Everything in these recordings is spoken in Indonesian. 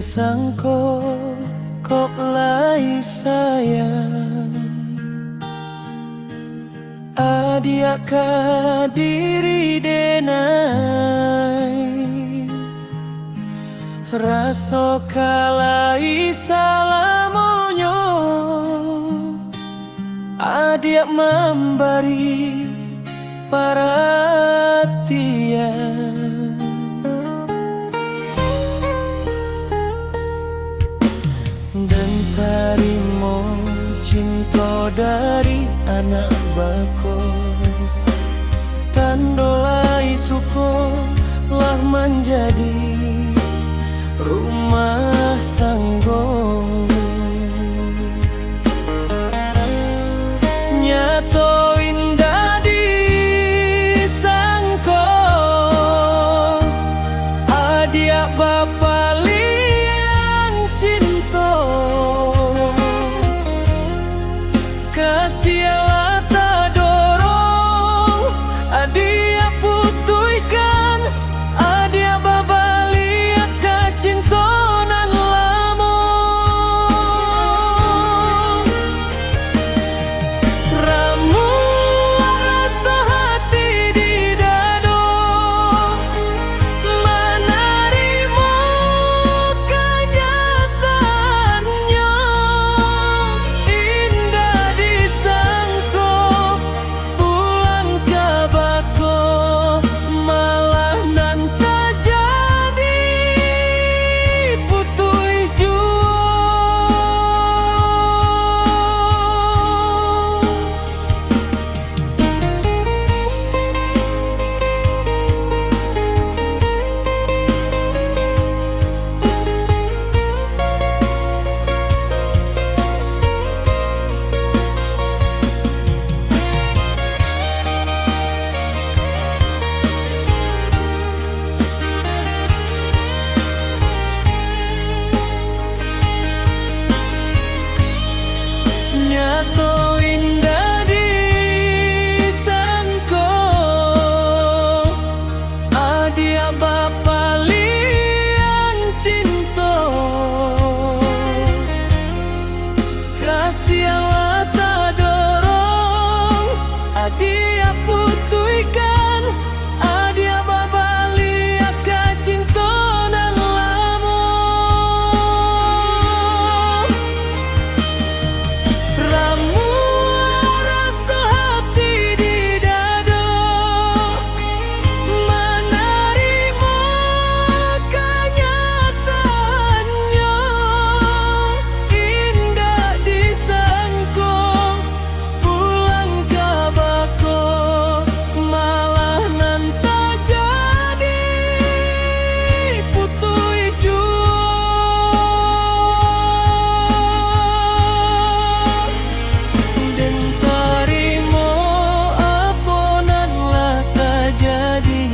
sangko kok lai sayang adia kadiri denai raso kalai salamonyo adia memberi perhatian dan tarimo cinta dari anak bako tandolai suko lah menjadi rumah tanggo nyato indah disangko adia bapa liang cinta kasih lata dorong adia putuikan adia baba liat kacintonan lamong ramu rasa hati di dado menerima kenyataannya indah disangko pulang ke bako malah nan tak jadi putui jua nyato indah disangko adia bapa lian cinta kasih lata dorong adia putuikan adia bapa liat kacintonan lamong ramu rasa hati di dado menerima kenyataannya indah disangko pulang ke bako malah nan tak jadi putui jua dan tarimo aponanlah terjadi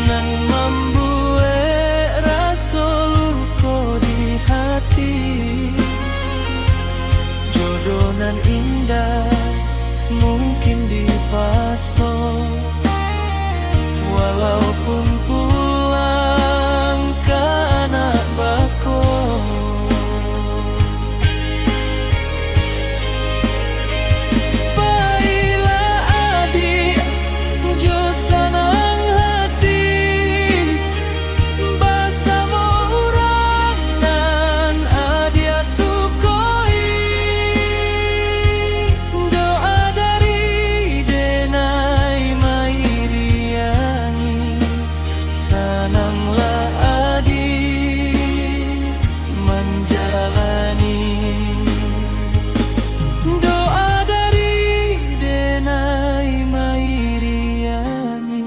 nan membuat rasa luka di hati jodoh nan indah mungkin dipaso walaupun pulang ke anak bako baiklah adik jo senang hati bersama orang nan adia sukoi doa dari denai mairiani senanglah adik menjalani doa dari denai mairiani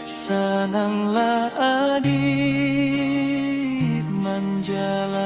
senanglah adik menjalani